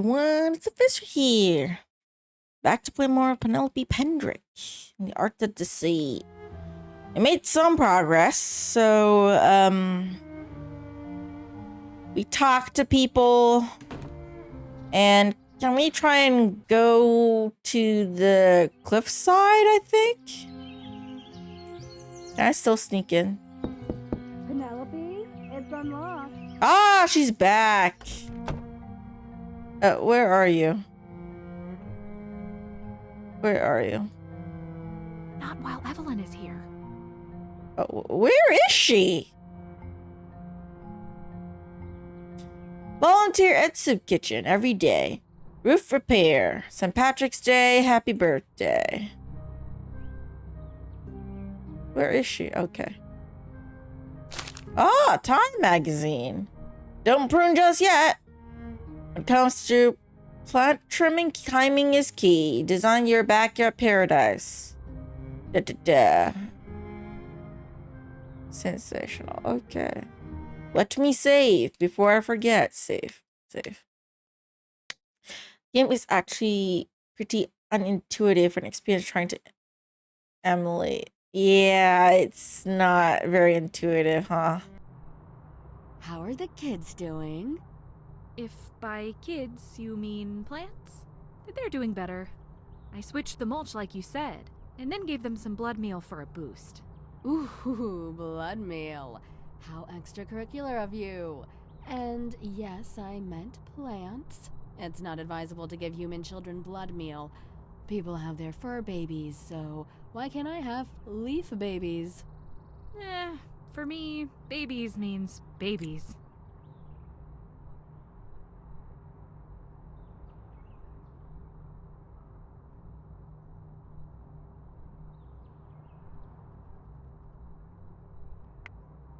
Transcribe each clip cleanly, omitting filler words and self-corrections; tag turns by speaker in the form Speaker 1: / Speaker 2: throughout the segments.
Speaker 1: everyone, it's Luphisra here. Back to play more of Penelope Pendrick in the Art of Deceit. I made some progress, so we talked to people, and can we try and go to the cliffside, I think? Can I still sneak in?
Speaker 2: Penelope, it's unlocked.
Speaker 1: Ah, she's back. Where are you? Where are you?
Speaker 3: Not while Evelyn is here.
Speaker 1: Where is she? Volunteer at soup kitchen every day. Roof repair. St. Patrick's Day. Happy birthday. Where is she? Okay. Ah, Time magazine. Don't prune just yet. When it comes to plant trimming, timing is key. Design your backyard paradise. Da da da. Sensational. Okay. Let me save before I forget. Save. Game is actually pretty unintuitive and experience trying to emulate. Yeah, it's not very intuitive, huh?
Speaker 2: How are the kids doing?
Speaker 3: If by kids you mean plants, they're doing better. I switched the mulch like you said, and then gave them some blood meal for a boost.
Speaker 2: Ooh, blood meal. How extracurricular of you. And yes, I meant plants. It's not advisable to give human children blood meal. People have their fur babies, so why can't I have leaf babies?
Speaker 3: For me, babies means babies.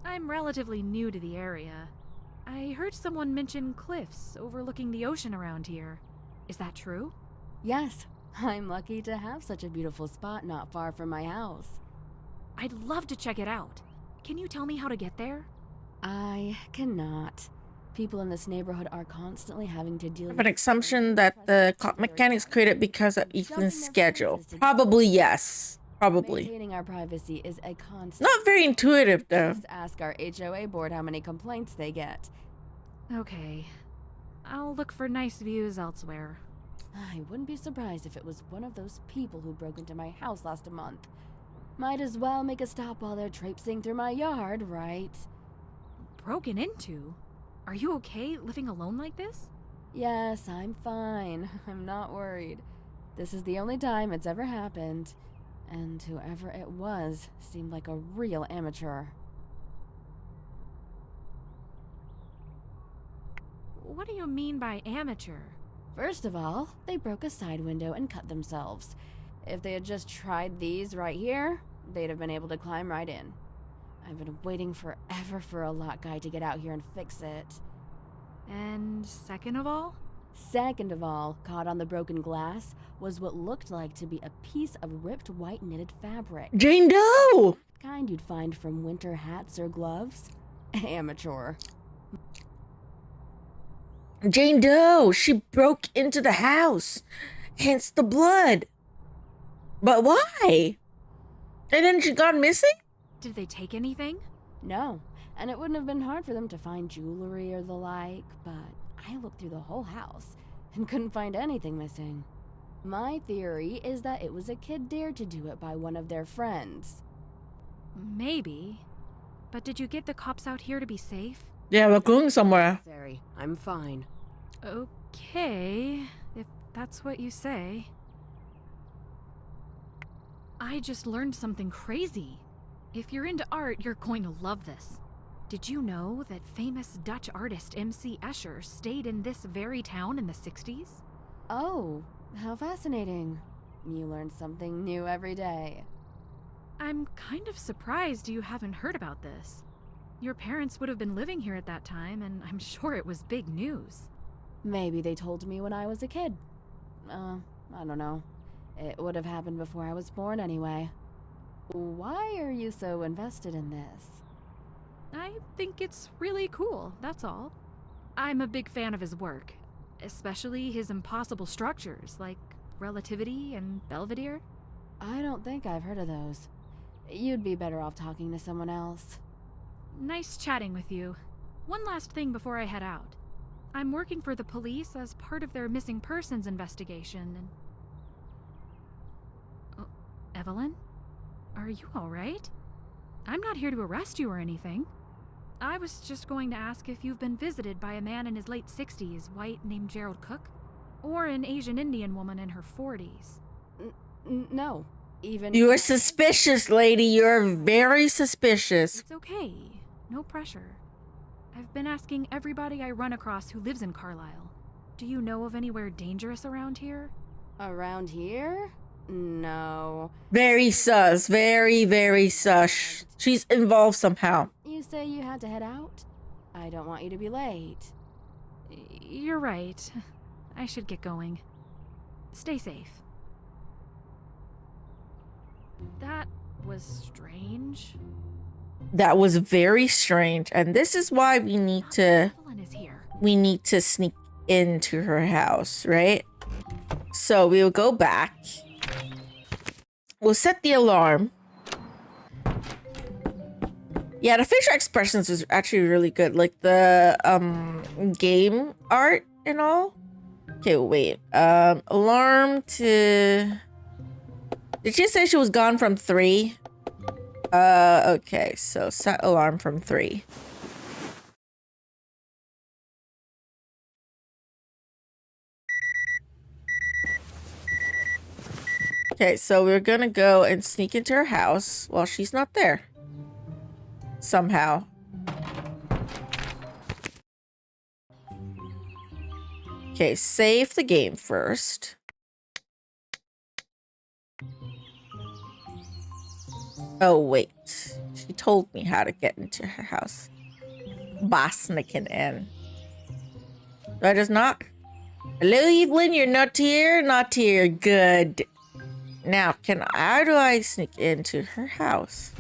Speaker 3: I'm relatively new to the area. I heard someone mention cliffs overlooking the ocean around here. Is that true?
Speaker 2: Yes, I'm lucky to have such a beautiful spot not far from my house.
Speaker 3: I'd love to check it out. Can you tell me how to get there?
Speaker 2: I cannot. People in this neighborhood are constantly having to deal
Speaker 1: I have
Speaker 2: with
Speaker 1: an assumption that the clock mechanics created because of Ethan's schedule. Probably yes. Probably.
Speaker 2: Maintaining our privacy is a constant.
Speaker 1: Not very intuitive though.
Speaker 2: Just ask our HOA board how many complaints they get.
Speaker 3: Okay. I'll look for nice views elsewhere.
Speaker 2: I wouldn't be surprised if it was one of those people who broke into my house last month. Might as well make a stop while they're traipsing through my yard, right?
Speaker 3: Broken into? Are you okay living alone like this?
Speaker 2: Yes, I'm fine. I'm not worried. This is the only time it's ever happened. And whoever it was seemed like a real amateur.
Speaker 3: What do you mean by amateur?
Speaker 2: First of all, they broke a side window and cut themselves. If they had just tried these right here, they'd have been able to climb right in. I've been waiting forever for a lot guy to get out here and fix it.
Speaker 3: And second of all?
Speaker 2: Second of all, caught on the broken glass was what looked like to be a piece of ripped white knitted fabric.
Speaker 1: Jane Doe!
Speaker 2: Kind you'd find from winter hats or gloves. Amateur.
Speaker 1: Jane Doe! She broke into the house. Hence the blood. But why? And then she got missing?
Speaker 3: Did they take anything?
Speaker 2: No, and it wouldn't have been hard for them to find jewelry or the like, but I looked through the whole house and couldn't find anything missing. My theory is that it was a kid dared to do it by one of their friends.
Speaker 3: Maybe. But did you get the cops out here to be safe?
Speaker 1: Yeah, we're going somewhere.
Speaker 2: Sorry, I'm fine.
Speaker 3: Okay, if that's what you say. I just learned something crazy. If you're into art, you're going to love this. Did you know that famous Dutch artist M.C. Escher stayed in this very town in the 60s?
Speaker 2: Oh, how fascinating. You learn something new every day.
Speaker 3: I'm kind of surprised you haven't heard about this. Your parents would have been living here at that time, and I'm sure it was big news.
Speaker 2: Maybe they told me when I was a kid. I don't know. It would have happened before I was born anyway. Why are you so invested in this?
Speaker 3: I think it's really cool, that's all. I'm a big fan of his work. Especially his impossible structures, like Relativity and Belvedere?
Speaker 2: I don't think I've heard of those. You'd be better off talking to someone else.
Speaker 3: Nice chatting with you. One last thing before I head out. I'm working for the police as part of their missing persons investigation, and... Oh, Evelyn? Are you alright? I'm not here to arrest you or anything. I was just going to ask if you've been visited by a man in his late 60s, white, named Gerald Cook? Or an Asian Indian woman in her 40s?
Speaker 2: No. Even...
Speaker 1: You are suspicious, lady. You're very suspicious.
Speaker 3: It's okay. No pressure. I've been asking everybody I run across who lives in Carlisle. Do you know of anywhere dangerous around here?
Speaker 2: Around here? No.
Speaker 1: Very sus. Very, very sus. She's involved somehow.
Speaker 2: You say you had to head out? I don't want you to be late.
Speaker 3: You're right. I should get going. Stay safe. That was strange.
Speaker 1: That was very strange, and this is why we need to
Speaker 3: Evelyn is here.
Speaker 1: sneak into her house, right? So we'll go back. We'll set the alarm. Yeah, the facial expressions was actually really good, like the game art and all. Okay, wait. Alarm to... Did she say she was gone from 3? Okay, so set alarm from 3. Okay, so we're gonna go and sneak into her house while she's not there. Somehow. Okay, save the game first. Oh, wait. She told me how to get into her house. By sneaking in. Do I just knock? Hello, Evelyn, you're not here? Not here. Good. Now, how do I sneak into her house?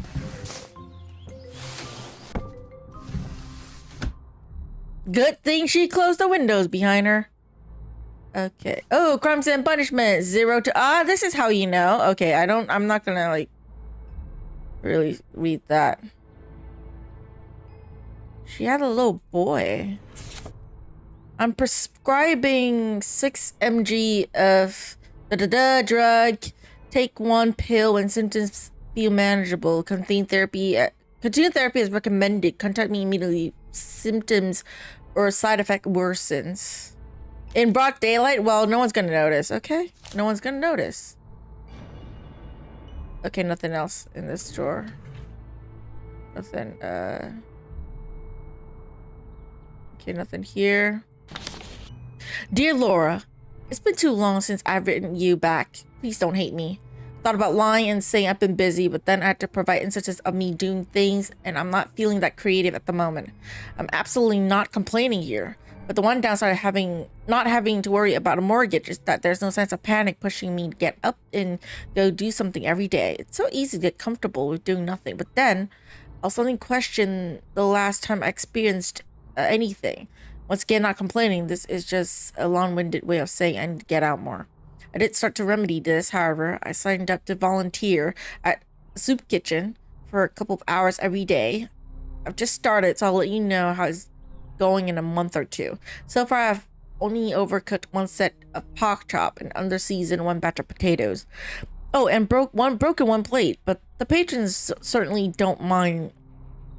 Speaker 1: Good thing she closed the windows behind her. Okay. Oh, crimes and punishment. 0 to... this is how you know. Okay, I'm not gonna, like, really read that. She had a little boy. I'm prescribing 6 mg of drug. Take 1 pill when symptoms feel manageable. Continued therapy is recommended. Contact me immediately. Symptoms or side effect worsens. In broad daylight? Well, no one's gonna notice, okay? No one's gonna notice. Okay, nothing else in this drawer. Nothing, okay, nothing here. Dear Laura, it's been too long since I've written you back. Please don't hate me. Thought about lying and saying I've been busy, but then I had to provide instances of me doing things, and I'm not feeling that creative at the moment. I'm absolutely not complaining here. But the one downside of not having to worry about a mortgage is that there's no sense of panic pushing me to get up and go do something every day. It's so easy to get comfortable with doing nothing. But then I'll suddenly question the last time I experienced anything. Once again, not complaining. This is just a long-winded way of saying I need to get out more. I did start to remedy this, however. I signed up to volunteer at a soup kitchen for a couple of hours every day. I've just started, so I'll let you know how it's going in a month or 2. So far, I've only overcooked 1 set of pork chop and under-seasoned 1 batch of potatoes. Oh, and broken 1 plate, but the patrons certainly don't mind.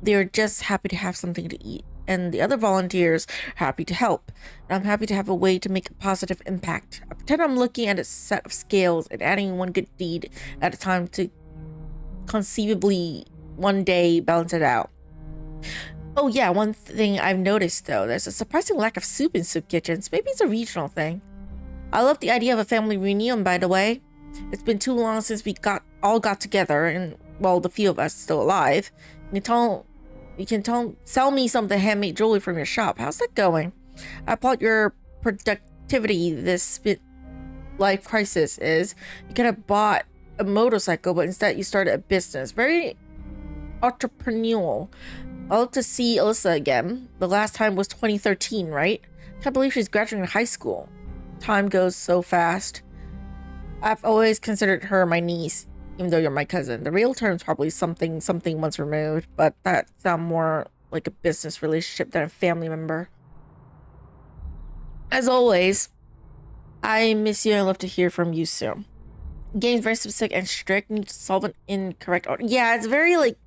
Speaker 1: They're just happy to have something to eat, and the other volunteers are happy to help. And I'm happy to have a way to make a positive impact. I pretend I'm looking at a set of scales and adding 1 good deed at a time to conceivably one day balance it out. Oh yeah, one thing I've noticed though, there's a surprising lack of soup in soup kitchens. Maybe it's a regional thing. I love the idea of a family reunion, by the way. It's been too long since we all got together, and well, the few of us still alive. You can sell me some of the handmade jewelry from your shop. How's that going? I applaud your productivity this life crisis is. You could have bought a motorcycle, but instead you started a business. Very entrepreneurial. I'll love to see Alyssa again. The last time was 2013, right? Can't believe she's graduating high school. Time goes so fast. I've always considered her my niece, even though you're my cousin. The real term's probably something once removed, but that sounds more like a business relationship than a family member. As always, I miss you. I love to hear from you soon. Game's very specific and strict. Need to solve an incorrect order. Yeah, it's very like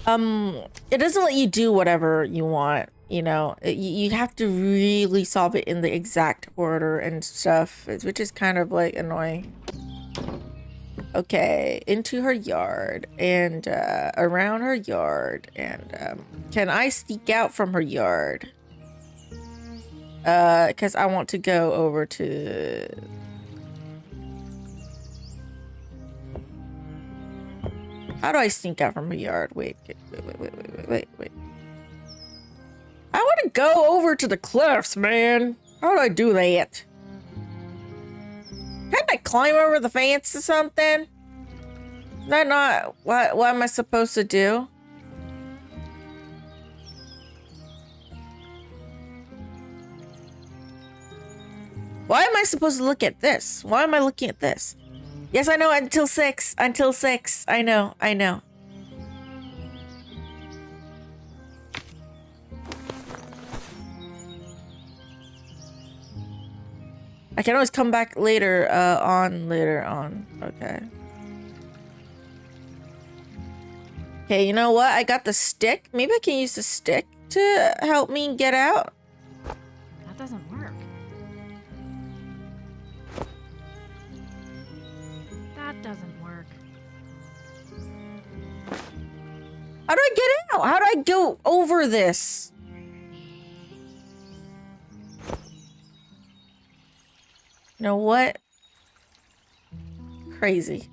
Speaker 1: it doesn't let you do whatever you want, you know. You have to really solve it in the exact order and stuff, which is kind of like annoying. Okay, into her yard and around her yard, and can I sneak out from her yard? Because I want to go over to... How do I sneak out from her yard? Wait. I want to go over to the cliffs, man. How do I do that? Can't I climb over the fence or something? Is that not what am I supposed to do? Why am I supposed to look at this? Why am I looking at this? Yes, I know, until 6. Until 6. I know. I can always come back later on. Okay. Okay, you know what? I got the stick. Maybe I can use the stick to help me get out.
Speaker 3: That doesn't work. That doesn't work.
Speaker 1: How do I get out? How do I go over this? You know what? Crazy.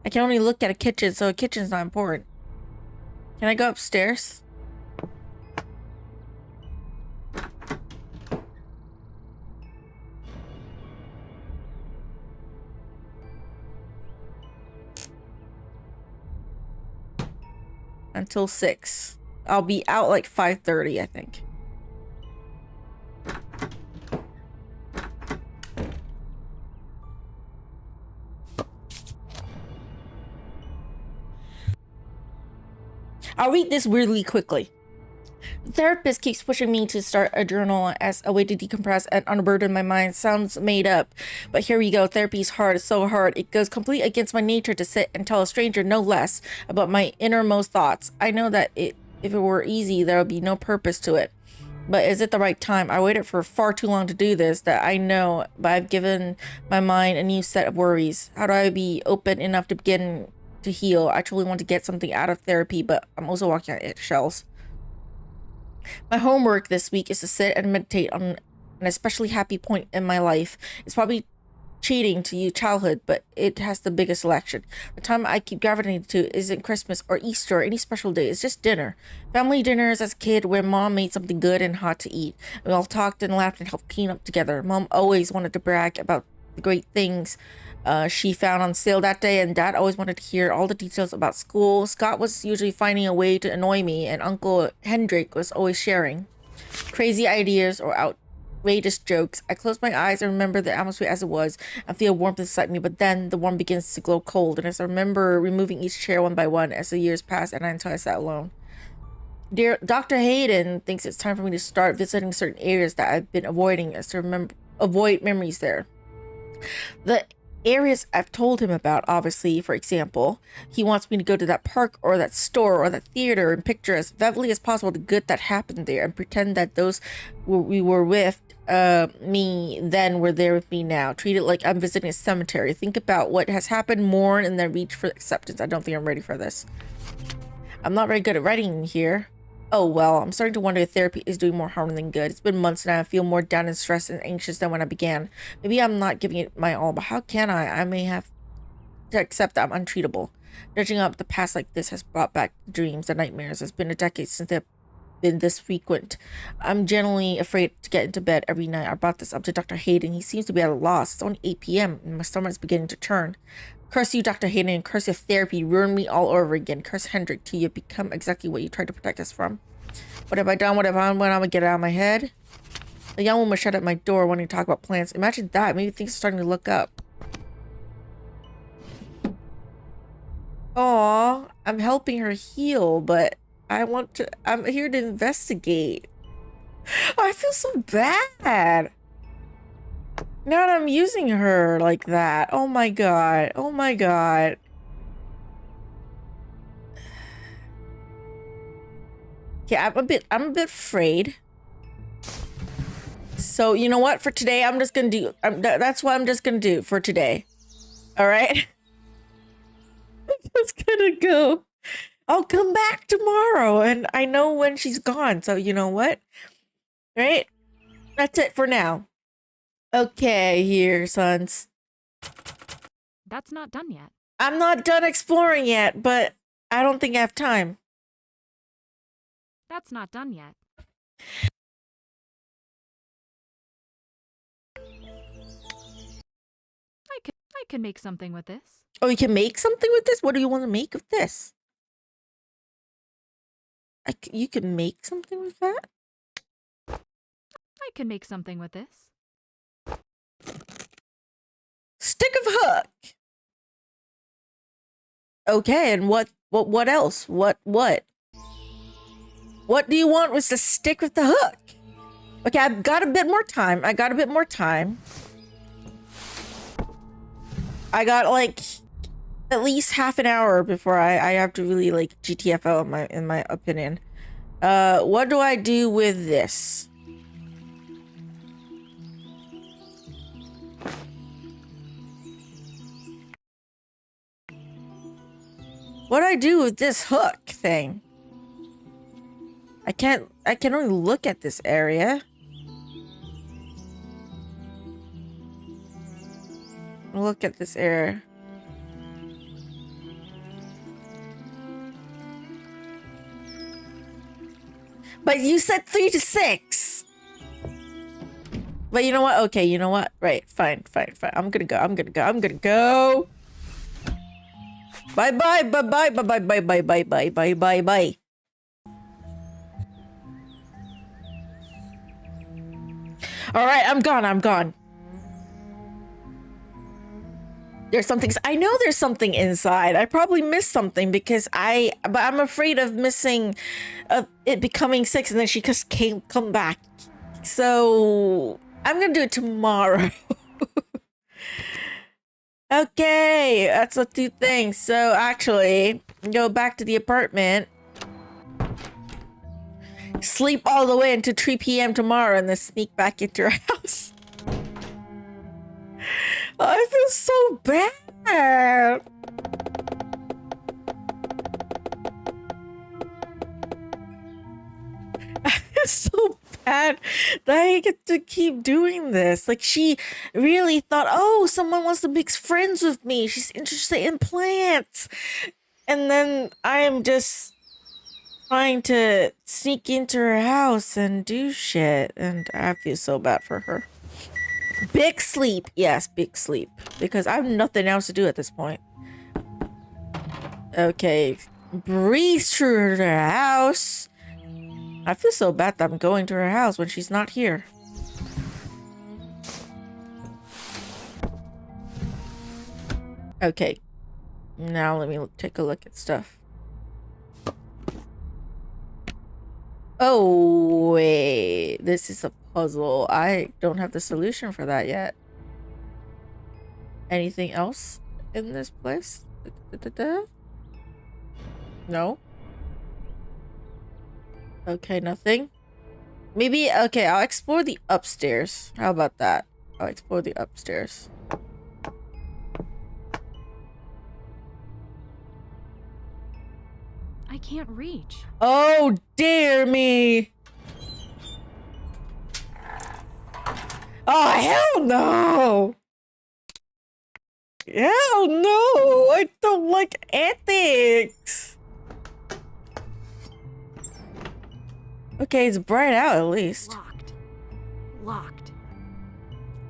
Speaker 1: I can only look at a kitchen, so a kitchen's not important. Can I go upstairs? Until 6. I'll be out like 5:30, I think. I'll read this weirdly quickly. The therapist keeps pushing me to start a journal as a way to decompress and unburden my mind. Sounds made up, but here we go. Therapy is hard. It's so hard. It goes completely against my nature to sit and tell a stranger no less about my innermost thoughts. I know that if it were easy, there would be no purpose to it. But is it the right time? I waited for far too long to do this, that I know, but I've given my mind a new set of worries. How do I be open enough to begin to heal? I truly want to get something out of therapy, but I'm also walking on eggshells. My homework this week is to sit and meditate on an especially happy point in my life. It's probably cheating to you childhood, but it has the biggest selection. The time I keep gravitating to isn't Christmas or Easter or any special day. It's just dinner. Family dinners as a kid where mom made something good and hot to eat. We all talked and laughed and helped clean up together. Mom always wanted to brag about the great things she found on sale that day, and Dad always wanted to hear all the details about school. Scott was usually finding a way to annoy me, and Uncle Hendrik was always sharing crazy ideas or outrageous jokes. I close my eyes and remember the atmosphere as it was and feel warmth inside me, but then the warmth begins to glow cold, and as I remember removing each chair one by one as the years pass and until I sat alone. Dear Dr. Hayden thinks it's time for me to start visiting certain areas that I've been avoiding as to avoid memories there. The areas I've told him about, obviously. For example, he wants me to go to that park or that store or that theater and picture as vividly as possible the good that happened there and pretend that those we were with me then were there with me now. Treat it like I'm visiting a cemetery. Think about what has happened, mourn, and then reach for acceptance. I don't think I'm ready for this. I'm not very good at writing here. Oh well, I'm starting to wonder if therapy is doing more harm than good. It's been months now. I feel more down and stressed and anxious than when I began. Maybe I'm not giving it my all, but how can I? I may have to accept that I'm untreatable. Dredging up the past like this has brought back dreams and nightmares. It's been a decade since they've been this frequent. I'm generally afraid to get into bed every night. I brought this up to Dr. Hayden. He seems to be at a loss. It's only 8 p.m. and my stomach's beginning to churn. Curse you, Dr. Hayden, and curse your therapy. Ruin me all over again. Curse Hendrik till you become exactly what you tried to protect us from. What have I done? What have I done? When I'm gonna get it out of my head? The young woman shut at my door wanting to talk about plants. Imagine that. Maybe things are starting to look up. Aw, I'm helping her heal, but I'm here to investigate. Oh, I feel so bad. Now that I'm using her like that. Oh my god. Oh my god. Yeah, I'm a bit afraid. So, you know what? For today, I'm just gonna do... that's what I'm just gonna do for today. Alright? I'm just gonna go. I'll come back tomorrow, and I know when she's gone, so you know what? Right? That's it for now. Okay, here, sons.
Speaker 3: That's not done yet.
Speaker 1: I'm not done exploring yet, but I don't think I have time.
Speaker 3: That's not done yet. I can make something with this.
Speaker 1: Oh, you can make something with this? What do you want to make of this? You can make something with that?
Speaker 3: I can make something with this.
Speaker 1: Stick of hook. Okay, and what else? What do you want with the stick with the hook? Okay, I've got a bit more time. I got like at least half an hour before I have to really like GTFO in my opinion. What do I do with this? What do I do with this hook thing? I can only look at this area. Look at this area. But you said 3 to 6. But you know what? Okay, you know what? Right, fine. I'm gonna go. Bye. All right, I'm gone. There's something. I know there's something inside. I probably missed something because but I'm afraid of missing, of it becoming 6 and then she just come back. So I'm gonna do it tomorrow. Okay, that's the 2 things. So actually, go back to the apartment, sleep all the way until 3 p.m. tomorrow, and then sneak back into her house. I feel so bad. I feel so bad that I get to keep doing this. Like, she really thought, oh, someone wants to make friends with me. She's interested in plants. And then I am just trying to sneak into her house and do shit. And I feel so bad for her. Big sleep. Yes, big sleep. Because I have nothing else to do at this point. Okay. Breeze through her house. I feel so bad that I'm going to her house when she's not here. Okay. Now let me take a look at stuff. Oh, wait. This is a puzzle. I don't have the solution for that yet. Anything else in this place? No? Okay, nothing. Maybe, okay, I'll explore the upstairs. How about that? I'll explore the upstairs.
Speaker 3: I can't reach.
Speaker 1: Oh, dear me. Oh, hell no. Hell no. I don't like ethics. Okay, it's bright out at least.
Speaker 3: Locked.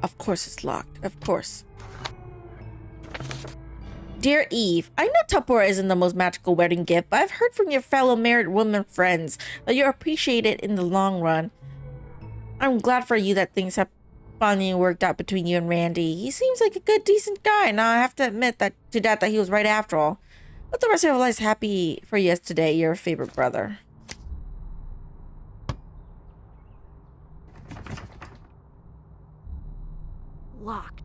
Speaker 1: Of course it's locked. Of course. Dear Eve, I know Tupperware isn't the most magical wedding gift, but I've heard from your fellow married women friends that you appreciate it in the long run. I'm glad for you that things have finally worked out between you and Randy. He seems like a good, decent guy. Now I have to admit that he was right after all. But the rest of your life's happy for you today, your favorite brother.
Speaker 3: Locked.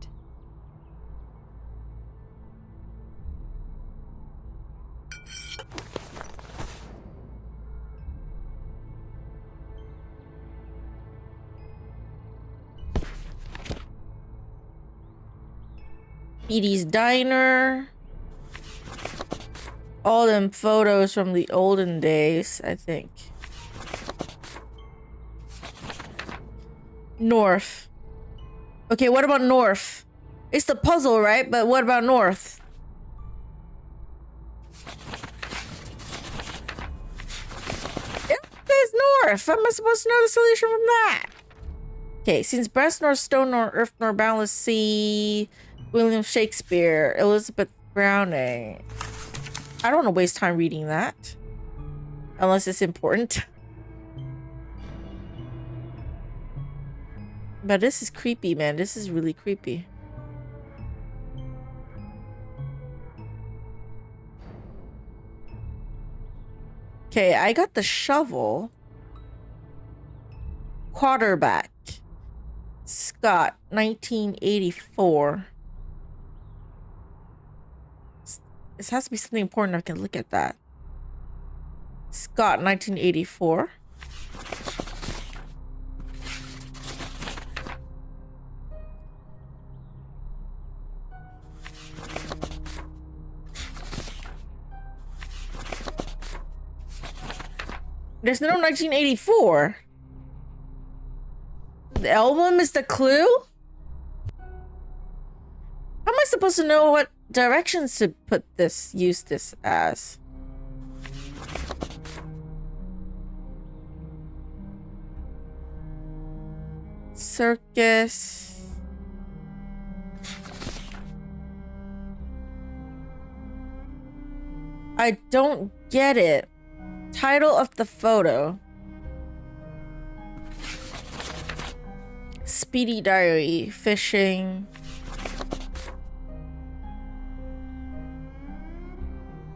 Speaker 1: Edie's Diner. All them photos from the olden days, I think. North. Okay, what about North? It's the puzzle, right? But what about North? Yeah, there's North. How am I supposed to know the solution from that? Okay, since breast nor stone nor earth nor boundless sea, William Shakespeare, Elizabeth Browning. I don't want to waste time reading that. Unless it's important. But this is creepy, man. This is really creepy. Okay, I got the shovel. Quarterback. Scott, 1984. This has to be something important. I can look at that. Scott, 1984. There's no 1984. The album is the clue? How am I supposed to know what directions to use this as? Circus. I don't get it. Title of the photo. Speedy Diary. Fishing.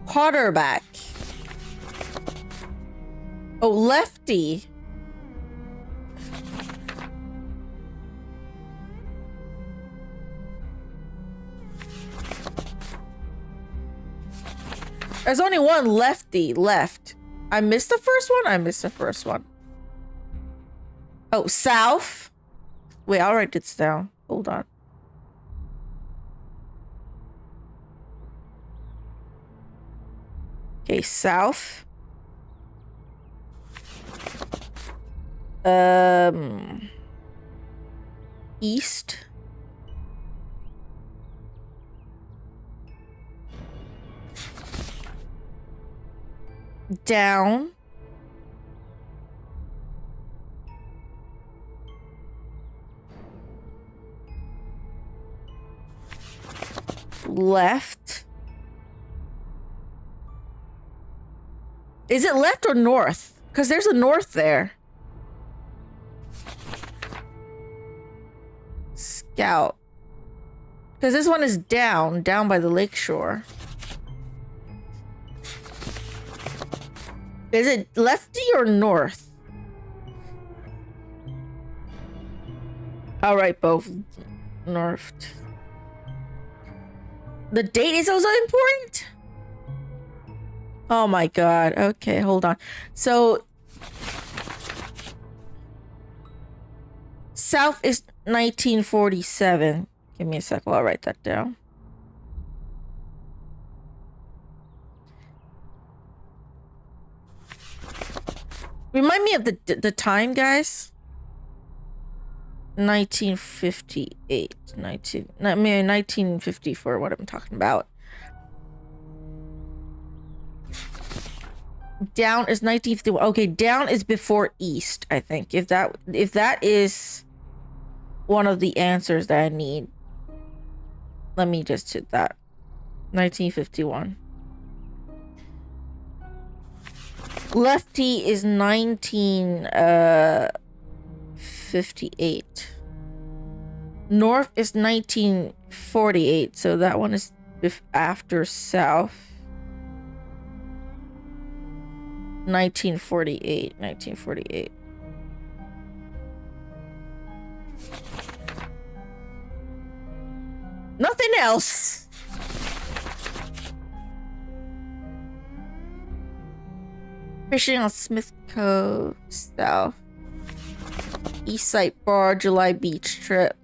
Speaker 1: Quarterback. Oh, lefty. There's only one lefty left. I missed the first one? I missed the first one. Oh, south? Wait, I'll write this down. Hold on. Okay, south. East. Down. Left. Is it left or north? Because there's a north there. Scout. Because this one is down by the lakeshore. Is it lefty or north? I'll write both. North. The date is also important? Oh my god. Okay, hold on. So south is 1947. Give me a sec while I write that down. Remind me of the time, guys. 1958. 1954, what I'm talking about. Down is 1951. Okay, down is before east, I think. If that is one of the answers that I need. Let me just hit that. 1951. Lefty is 1958. North is 1948, so that one is after South. 1948. Nothing else. Fishing on Smith Cove, South. East Side Bar, July Beach Trip.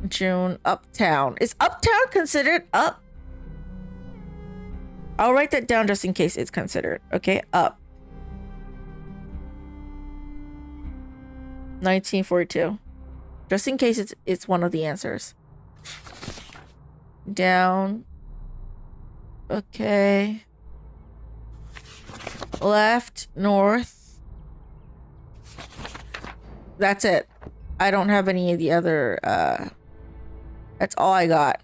Speaker 1: June, Uptown. Is Uptown considered up? I'll write that down just in case it's considered. Okay, up. 1942. Just in case it's one of the answers. Down. Okay. Left, north. That's it. I don't have any of the other, that's all I got.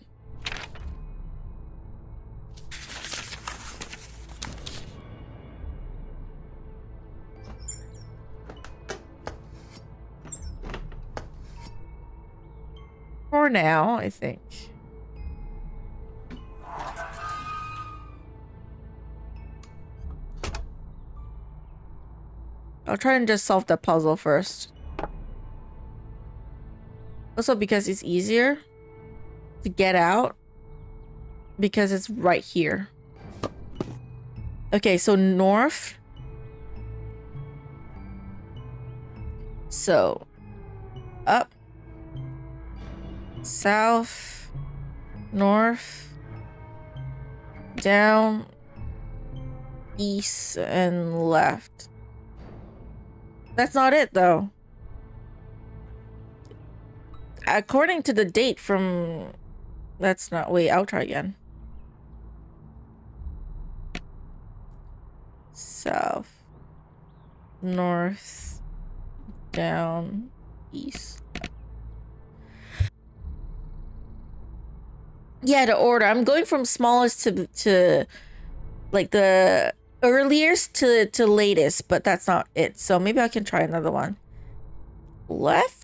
Speaker 1: For now, I think. I'll try and just solve the puzzle first. Also because it's easier to get out because it's right here. Okay, so north. So up, south, north, down, east, and left. That's not it though. According to the date from... That's not... Wait, I'll try again. South. North. Down. East. Yeah, the order. I'm going from smallest to like the earliest to latest, but that's not it. So maybe I can try another one. Left.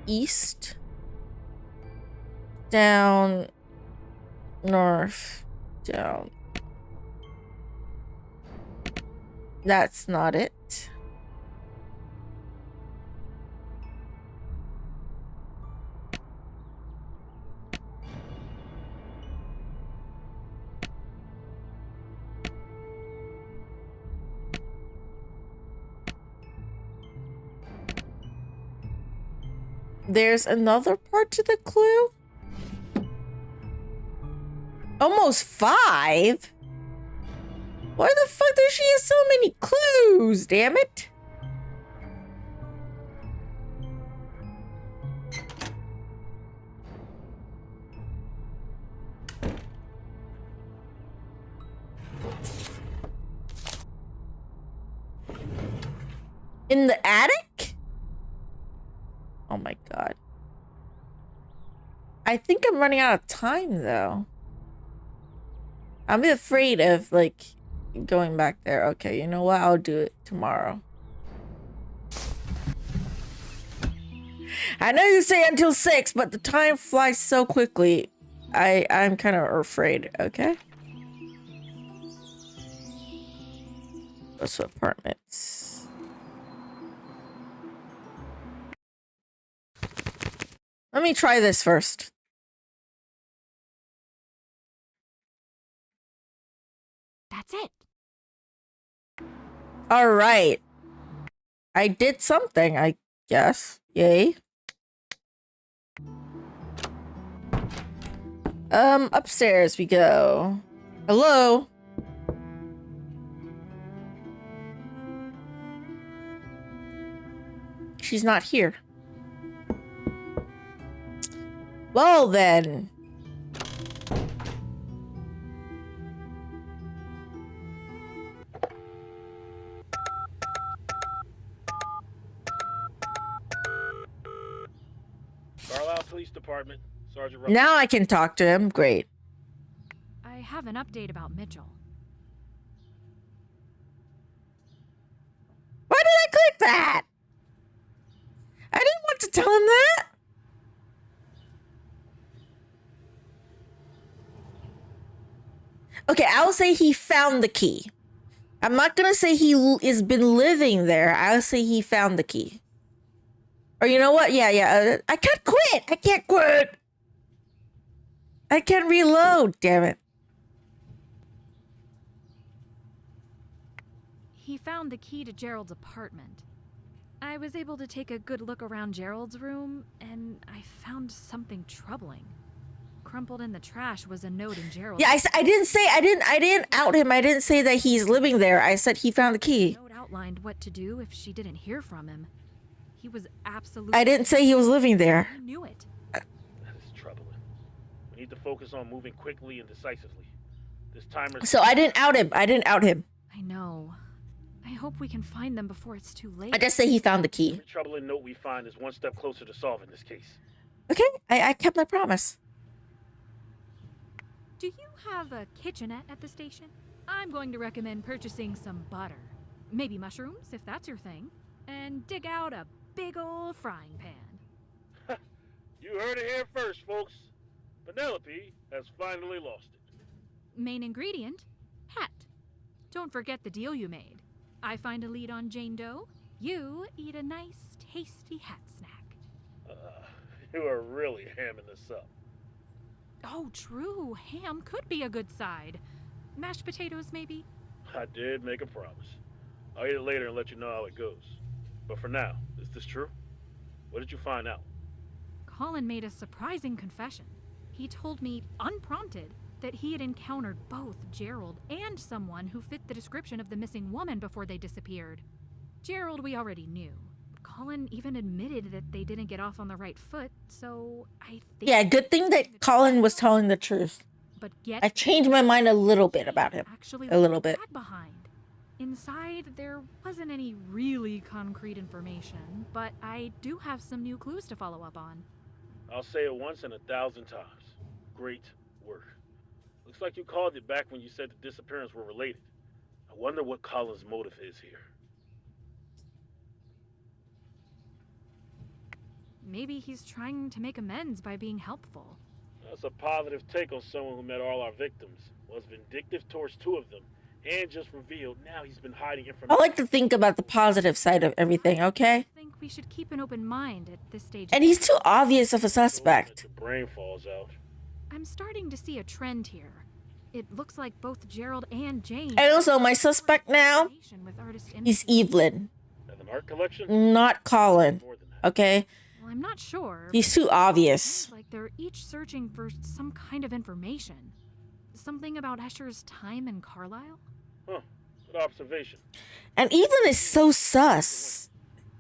Speaker 1: East, down, north, down. That's not it. There's another part to the clue? Almost 5? Why the fuck does she have so many clues, damn it? In the attic? Oh my god. I think I'm running out of time though. I'm afraid of like going back there. Okay, you know what? I'll do it tomorrow. I know you say until 6, but the time flies so quickly. I'm kind of afraid. Okay. What's apartments? Let me try this first.
Speaker 3: That's it.
Speaker 1: All right. I did something, I guess. Yay. Upstairs we go. Hello? She's not here. Well then.
Speaker 4: Carlisle Police Department, Sergeant.
Speaker 1: Now I can talk to him. Great.
Speaker 3: I have an update about Mitchell.
Speaker 1: Why did I click that? I didn't want to tell him that. Okay, I'll say he found the key. I'm not gonna say he has been living there. I'll say he found the key. Or you know what? Yeah. I can't quit. I can't quit. I can't reload. Damn it.
Speaker 3: He found the key to Gerald's apartment. I was able to take a good look around Gerald's room, and I found something troubling. Crumpled in the trash was a note in Gerald's.
Speaker 1: Yeah, I didn't out him. I didn't say that he's living there. I said he found the key.
Speaker 3: The note outlined what to do if she didn't hear from him. He was absolutely.
Speaker 1: I didn't say he was living there.
Speaker 3: I knew it.
Speaker 4: That is troubling. We need to focus on moving quickly and decisively. This timer.
Speaker 1: So I didn't out him.
Speaker 3: I know. I hope we can find them before it's too late.
Speaker 1: I just say he found the key.
Speaker 4: Every troubling note we find is one step closer to solving this case.
Speaker 1: Okay, I kept my promise.
Speaker 3: Do you have a kitchenette at the station? I'm going to recommend purchasing some butter. Maybe mushrooms, if that's your thing. And dig out a big old frying pan.
Speaker 4: You heard it here first, folks. Penelope has finally lost it.
Speaker 3: Main ingredient, hat. Don't forget the deal you made. I find a lead on Jane Doe. You eat a nice, tasty hat snack.
Speaker 4: You are really hamming this up.
Speaker 3: Oh, true. Ham could be a good side. Mashed potatoes, maybe?
Speaker 4: I did make a promise. I'll eat it later and let you know how it goes. But for now, is this true? What did you find out?
Speaker 3: Colin made a surprising confession. He told me, unprompted, that he had encountered both Gerald and someone who fit the description of the missing woman before they disappeared. Gerald we already knew. Colin even admitted that they didn't get off on the right foot, so I think...
Speaker 1: Yeah, good thing that Colin was telling the truth.
Speaker 3: But yet,
Speaker 1: I changed my mind a little bit about him.
Speaker 3: Actually,
Speaker 1: A little bit.
Speaker 3: behind. Inside, there wasn't any really concrete information, but I do have some new clues to follow up on.
Speaker 4: I'll say it once and 1,000 times. Great work. Looks like you called it back when you said the disappearance were related. I wonder what Colin's motive is here.
Speaker 3: Maybe he's trying to make amends by being helpful.
Speaker 4: That's a positive take on someone who met all our victims, was vindictive towards 2 of them, and just revealed now he's been hiding information.
Speaker 1: I like to think about the positive side of everything, okay?
Speaker 3: I think we should keep an open mind at this stage.
Speaker 1: And he's too obvious of a suspect.
Speaker 4: Your brain falls out.
Speaker 3: I'm starting to see a trend here. It looks like both Gerald and Jane...
Speaker 1: And also, my suspect now
Speaker 3: with artist
Speaker 1: is Evelyn,
Speaker 4: And an art collection?
Speaker 1: not Colin,
Speaker 4: More than that.
Speaker 1: okay?
Speaker 3: Well, I'm not sure.
Speaker 1: He's too obvious.
Speaker 3: Seems like they're each searching for some kind of information. Something about Escher's time in Carlisle?
Speaker 4: Huh. Good observation.
Speaker 1: And Evelyn is so sus.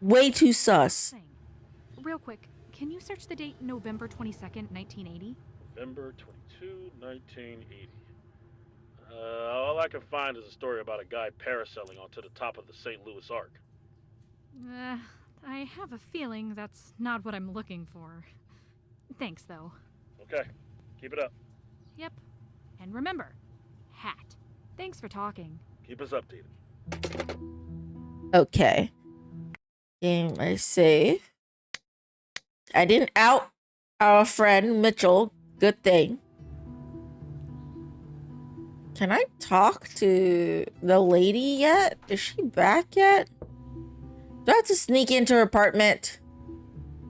Speaker 1: Way too sus.
Speaker 3: Thing. Real quick, can you search the date November 22nd, 1980?
Speaker 4: November 22, 1980. All I can find is a story about a guy parasailing onto the top of the St. Louis Arc.
Speaker 3: I have a feeling that's not what I'm looking for. Thanks, though.
Speaker 4: Okay, keep it up.
Speaker 3: Yep. And remember, hat. Thanks for talking.
Speaker 4: Keep us updated.
Speaker 1: Okay. Game I save. I didn't out our friend Mitchell. Good thing. Can I talk to the lady yet? Is she back yet? Do I have to sneak into her apartment?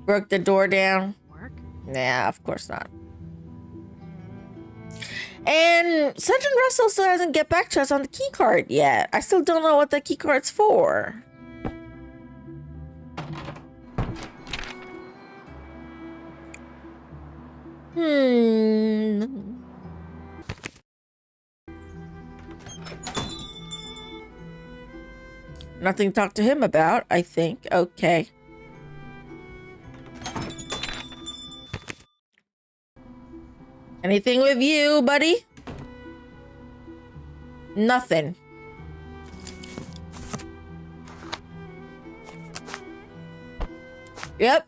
Speaker 1: Broke the door down?
Speaker 3: Work?
Speaker 1: Nah, of course not. And Sergeant Russell still hasn't get back to us on the key card yet. I still don't know what the key card's for. Nothing to talk to him about, I think. Okay. Anything with you, buddy? Nothing. Yep.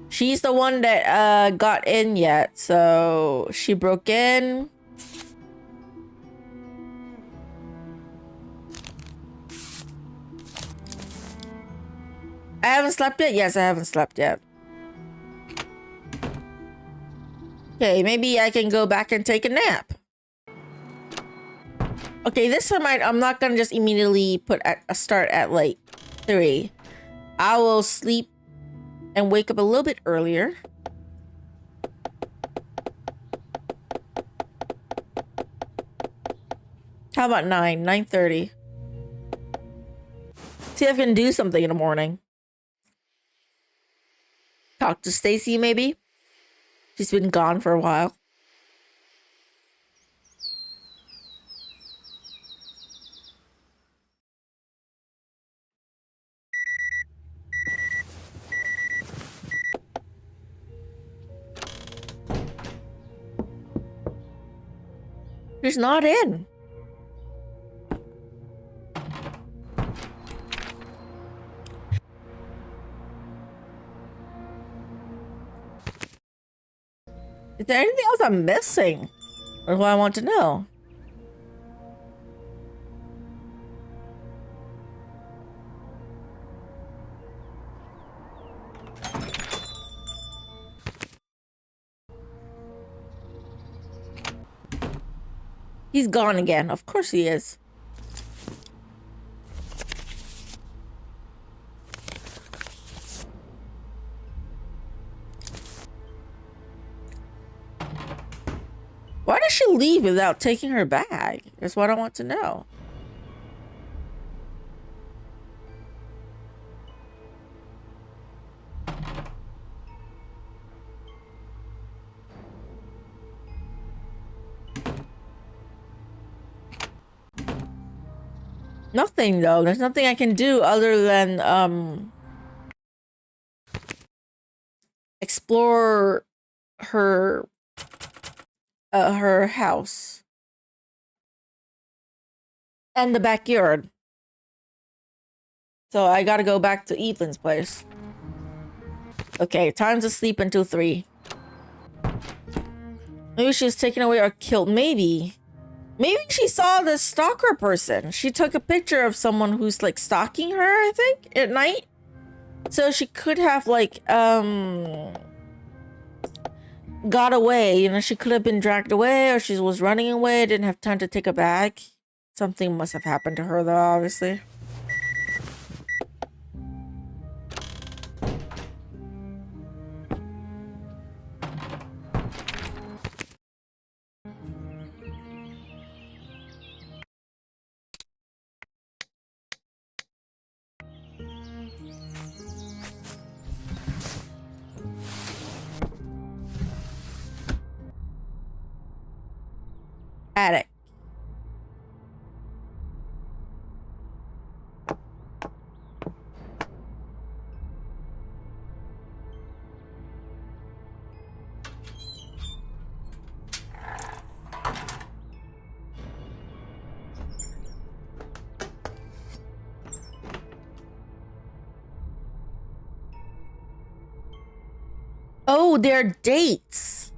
Speaker 1: She's the one that got in yet. So she broke in. I haven't slept yet? Yes, I haven't slept yet. Okay, maybe I can go back and take a nap. Okay, this time I'm not gonna just immediately put a start at like 3. I will sleep and wake up a little bit earlier. How about 9:30? See if I can do something in the morning. Talk to Stacy, maybe? She's been gone for a while. She's not in. Is there anything else I'm missing? Or what I want to know? He's gone again. Of course he is. Why did she leave without taking her bag? That's what I want to know. Nothing though. There's nothing I can do other than explore her house and the backyard. So I gotta go back to Evelyn's place. Okay, time to sleep until 3. Maybe she was taken away or killed. Maybe she saw the stalker person. She took a picture of someone who's like stalking her, I think, at night. So she could have like got away. You know, she could have been dragged away, or she was running away, didn't have time to take a bag. Something must have happened to her though, obviously. Attic. Oh, they're dates.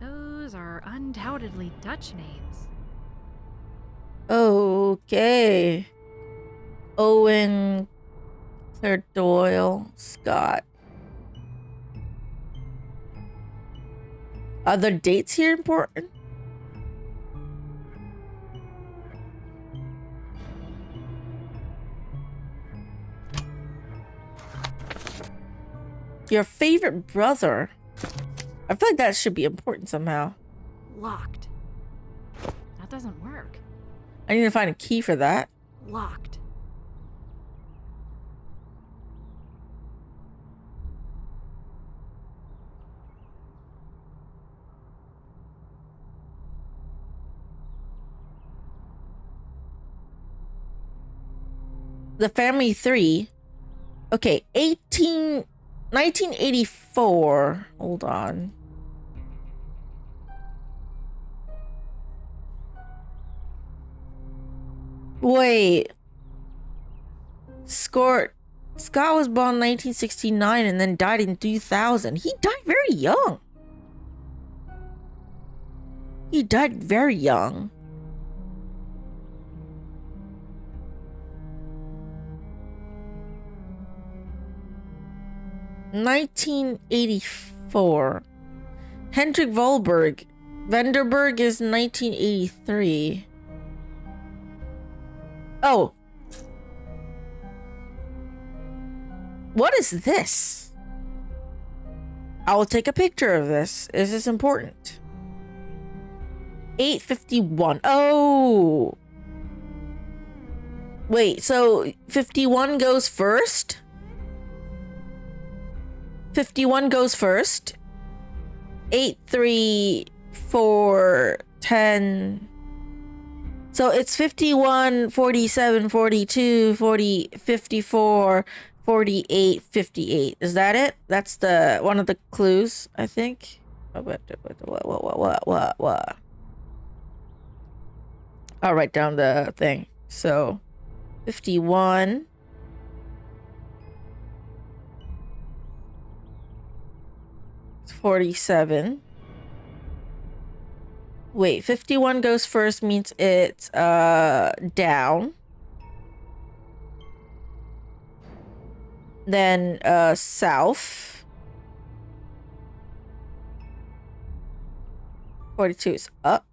Speaker 3: Those are undoubtedly Dutch names.
Speaker 1: Okay. Owen, Claire Doyle, Scott. Are the dates here important? Your favorite brother. I feel like that should be important somehow.
Speaker 3: Locked. That doesn't work.
Speaker 1: I need to find a key for that.
Speaker 3: Locked.
Speaker 1: The family 3. Okay, 1984. Hold on. Wait. Scott was born in 1969 and then died in 2000. He died very young. He died very young. 1984. Hendrik Volberg. Vanderberg is 1983. Oh. What is this? I will take a picture of this. Is this important? 851. Oh. Wait, so 51 goes first? 51 goes first. 8, 3, 4, 10. So it's 51, 47, 42, 40, 54, 48, 58. Is that it? That's the one of the clues, I think. What? I'll write down the thing. So 51. It's 47. Wait, 51 goes first means it's down. Then south. 42 is up.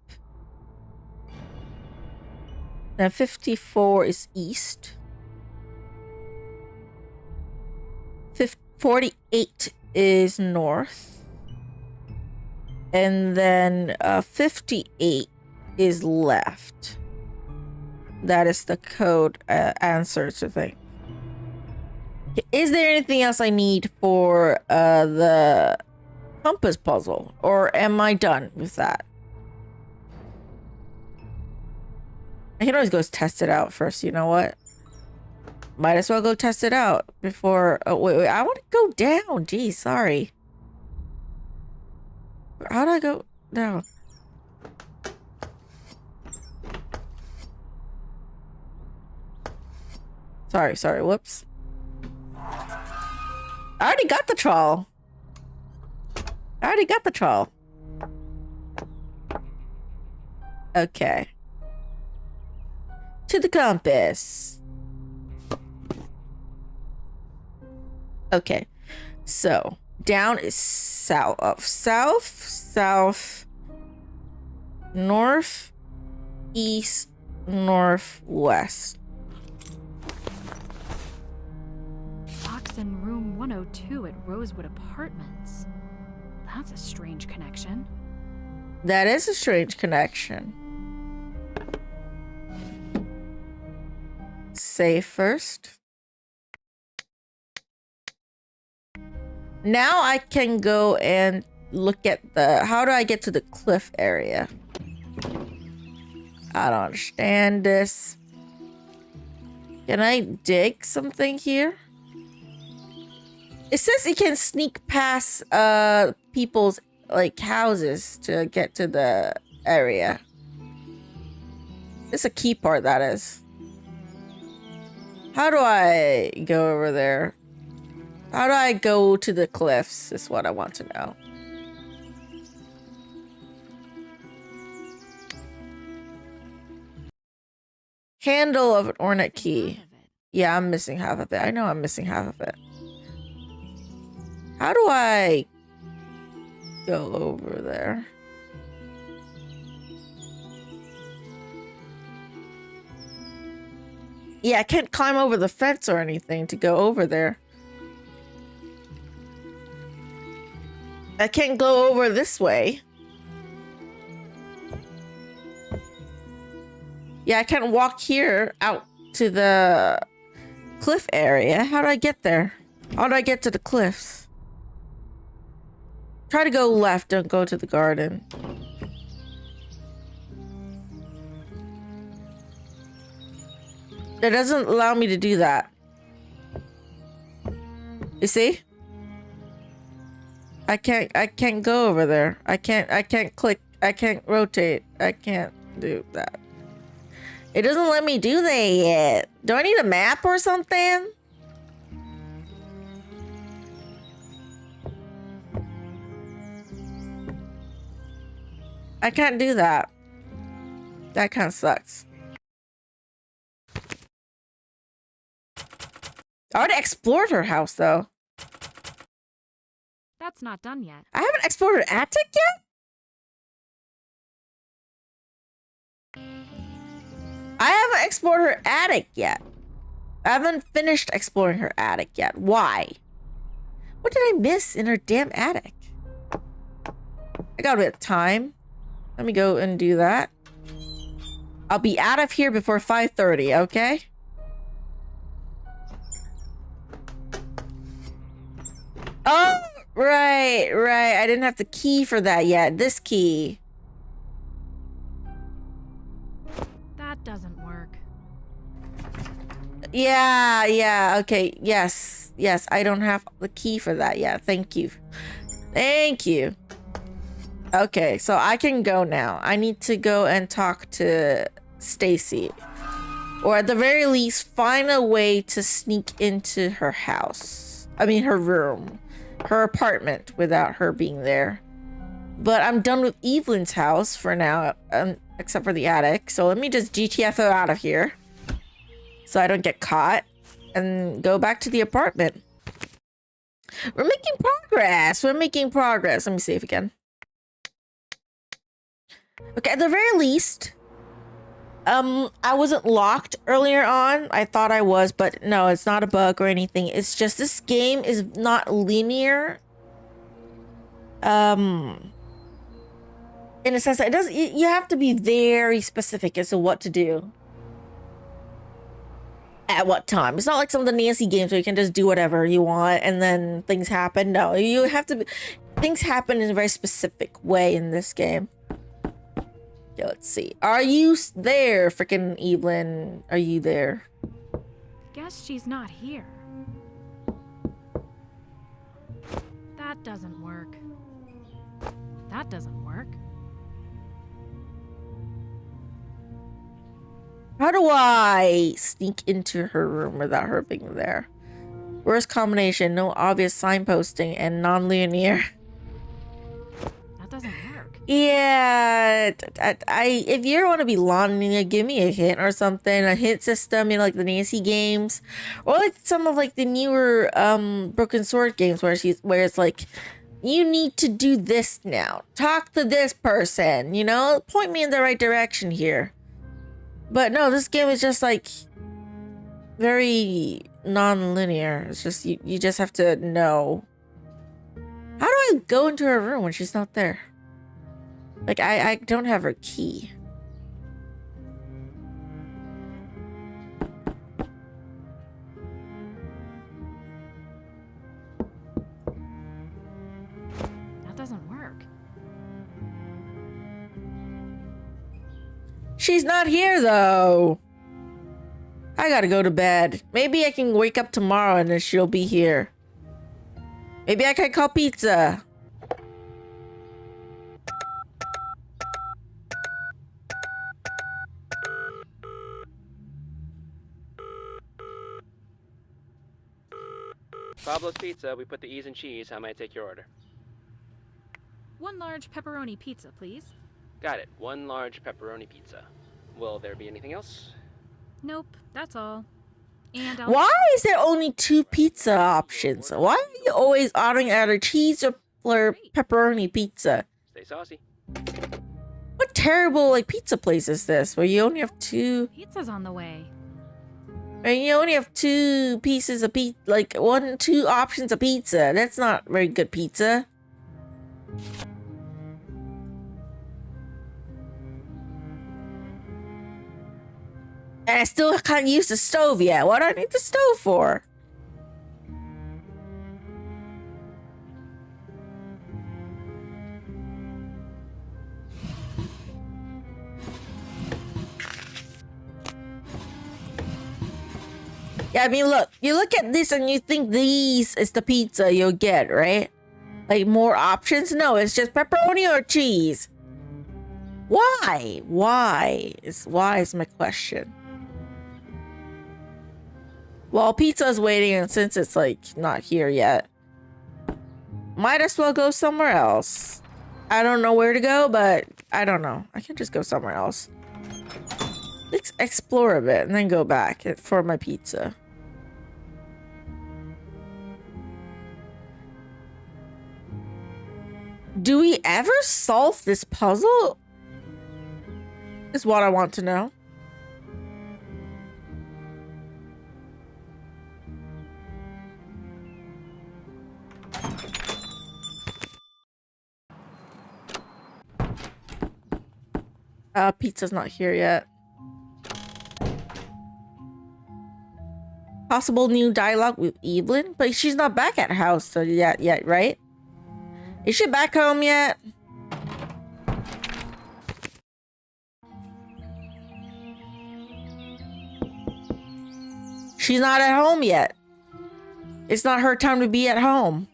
Speaker 1: Then 54 is east. 48 is north. And then 58 is left. That is the code answer to thing. Is there anything else I need for the compass puzzle? Or am I done with that? I can always go test it out first, you know what? Might as well go test it out before... Oh, wait, I want to go down. Geez, sorry. How do I go down? Sorry, whoops. I already got the trawl. Okay. To the compass. Okay. So, down is south, north, east, northwest.
Speaker 3: Box in room 102 at Rosewood Apartments. That's a strange connection.
Speaker 1: That is a strange connection. Save first. Now I can go and look at the... How do I get to the cliff area? I don't understand this. Can I dig something here? It says you can sneak past people's like houses to get to the area. It's a key part, that is. How do I go over there? How do I go to the cliffs is what I want to know. Handle of an ornate key. Yeah, I'm missing half of it. I know I'm missing half of it. How do I go over there? Yeah, I can't climb over the fence or anything to go over there. I can't go over this way. Yeah, I can't walk here out to the cliff area. How do I get there? How do I get to the cliffs? Try to go left, don't go to the garden. It doesn't allow me to do that. You see? I can't go over there. I can't click. I can't rotate. I can't do that. It doesn't let me do that yet. Do I need a map or something? I can't do that. That kind of sucks. I already explored her house though.
Speaker 3: that's not done yet.
Speaker 1: I haven't explored her attic yet? I haven't explored her attic yet. I haven't finished exploring her attic yet. Why? What did I miss in her damn attic? I got a bit of time. Let me go and do that. I'll be out of here before 5:30, okay? Oh, right. I didn't have the key for that yet. This key.
Speaker 3: That doesn't work.
Speaker 1: Yeah, okay. Yes, I don't have the key for that yet. Thank you. Okay, so I can go now. I need to go and talk to Stacy. Or at the very least, find a way to sneak into her house. I mean, her room. Her apartment without her being there. But I'm done with Evelyn's house for now, except for the attic. So let me just GTFO out of here. So I don't get caught. And go back to the apartment. We're making progress. Let me save again. Okay, at the very least, I wasn't locked earlier on. I thought I was, but no, it's not a bug or anything. It's just this game is not linear. In a sense, it does. You have to be very specific as to what to do at what time. It's not like some of the Nancy games where you can just do whatever you want and then things happen. No, you have to. Things happen in a very specific way in this game. Okay, let's see. Are you there, frickin' Evelyn? Are you there?
Speaker 3: Guess she's not here. That doesn't work. That doesn't work.
Speaker 1: How do I sneak into her room without her being there? Worst combination, no obvious signposting and non-linear.
Speaker 3: That doesn't work.
Speaker 1: Yeah, if you want to be linear, give me a hint or something. A hint system in like the Nancy games, or like some of like the newer Broken Sword games where it's like, you need to do this now. Talk to this person, you know? Point me in the right direction here. But no, this game is just like very non-linear. It's just you just have to know. How do I go into her room when she's not there? Like I don't have her key.
Speaker 3: That doesn't work.
Speaker 1: She's not here though. I gotta go to bed. Maybe I can wake up tomorrow and then she'll be here. Maybe I can call pizza.
Speaker 5: Pablo's Pizza, we put the E's in cheese. How may I take your order?
Speaker 3: 1 large pepperoni pizza, please.
Speaker 5: Got it. 1 large pepperoni pizza. Will there be anything else?
Speaker 3: Nope, that's all. And I'll...
Speaker 1: Why is there only 2 pizza options? Why are you always ordering either cheese or pepperoni pizza?
Speaker 5: Stay saucy.
Speaker 1: What terrible like pizza place is this where you only have 2?
Speaker 3: Pizza's on the way.
Speaker 1: And you only have 2 pieces of pizza, like 2 options of pizza. That's not very good pizza. And I still can't use the stove yet. What do I need the stove for? Yeah, I mean, look, you look at this and you think these is the pizza you'll get, right? Like more options? No, it's just pepperoni or cheese. Why? Why is my question. Well, pizza's waiting, and since it's like not here yet, might as well go somewhere else. I don't know where to go, but I don't know. I can just go somewhere else. Let's explore a bit and then go back for my pizza. Do we ever solve this puzzle? Is what I want to know. Pizza's not here yet. Possible new dialogue with Evelyn, but she's not back at house so yet, right? Is she back home yet? She's not at home yet. It's not her time to be at home.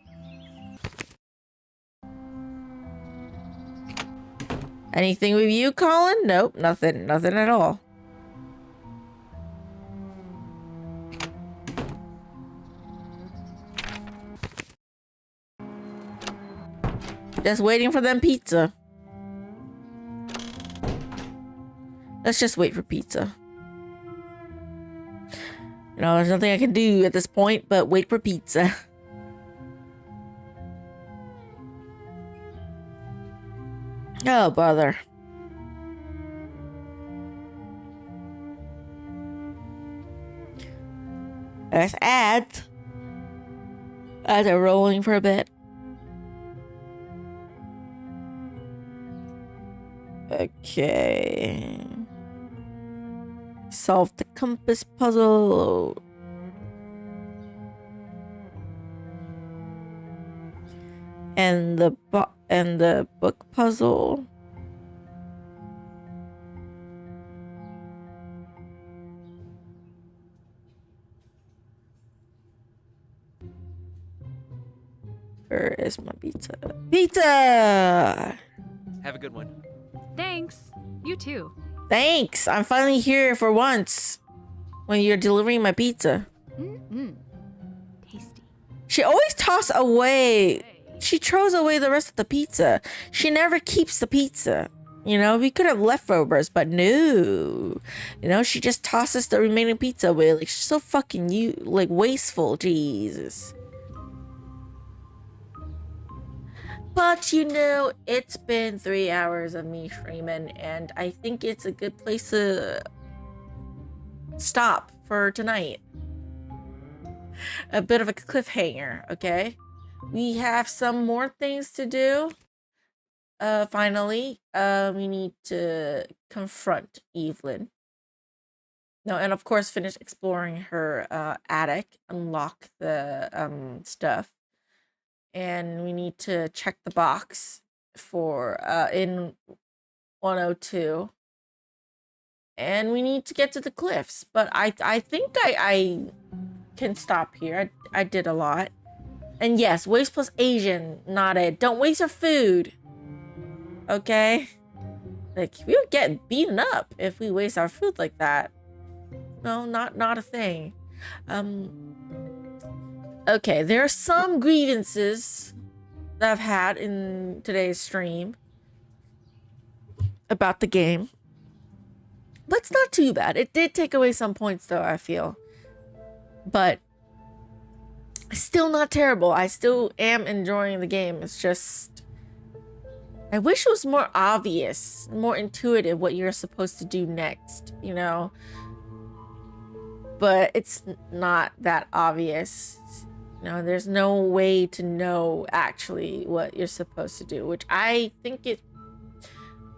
Speaker 1: Anything with you, Colin? Nope, nothing at all. Just waiting for them pizza. Let's just wait for pizza. You know, there's nothing I can do at this point but wait for pizza. Oh, bother. There's ads. Ads are rolling for a bit. Okay. Solve the compass puzzle. And the book puzzle. Where is my pizza? Pizza!
Speaker 6: Have a good one.
Speaker 3: Thanks. You too.
Speaker 1: Thanks. I'm finally here for once. When you're delivering my pizza.
Speaker 3: Tasty.
Speaker 1: She always tosses away. She throws away the rest of the pizza. She never keeps the pizza. You know, we could have leftovers, but no. You know, she just tosses the remaining pizza away. Like, she's so fucking wasteful. Jesus. But, you know, it's been 3 hours of me streaming, and I think it's a good place to stop for tonight. A bit of a cliffhanger, okay? We have some more things to do. Finally, we need to confront Evelyn. No, and of course, finish exploring her attic, unlock the stuff. And we need to check the box for in 102. And we need to get to the cliffs. But I think I can stop here. I did a lot. And yes, waste plus Asian, not it. Don't waste your food. Okay? Like, we would get beaten up if we waste our food like that. No, not a thing. Okay, there are some grievances that I've had in today's stream about the game. But it's not too bad. It did take away some points though, I feel. But still not terrible. I still am enjoying the game. It's just, I wish it was more obvious, more intuitive what you're supposed to do next, you know? But it's not that obvious. You know, there's no way to know actually what you're supposed to do, which I think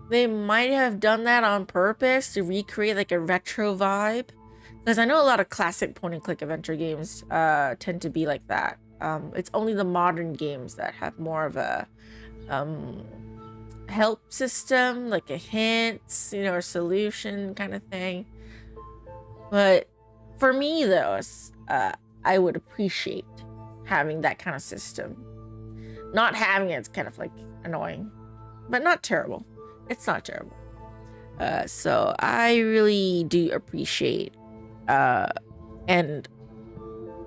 Speaker 1: they might have done that on purpose to recreate like a retro vibe. Because I know a lot of classic point-and-click adventure games tend to be like that. It's only the modern games that have more of a help system, like a hints, you know, or solution kind of thing. But for me, though, I would appreciate having that kind of system. Not having it's kind of like annoying, but not terrible. It's not terrible. So I really do appreciate and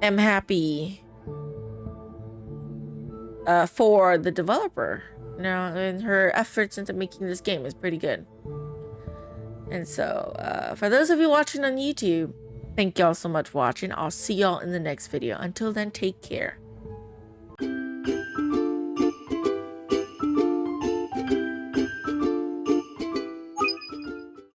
Speaker 1: am happy for the developer, you know, and her efforts into making this game is pretty good. And so for those of you watching on YouTube, thank y'all so much for watching. I'll see y'all in the next video. Until then, take care.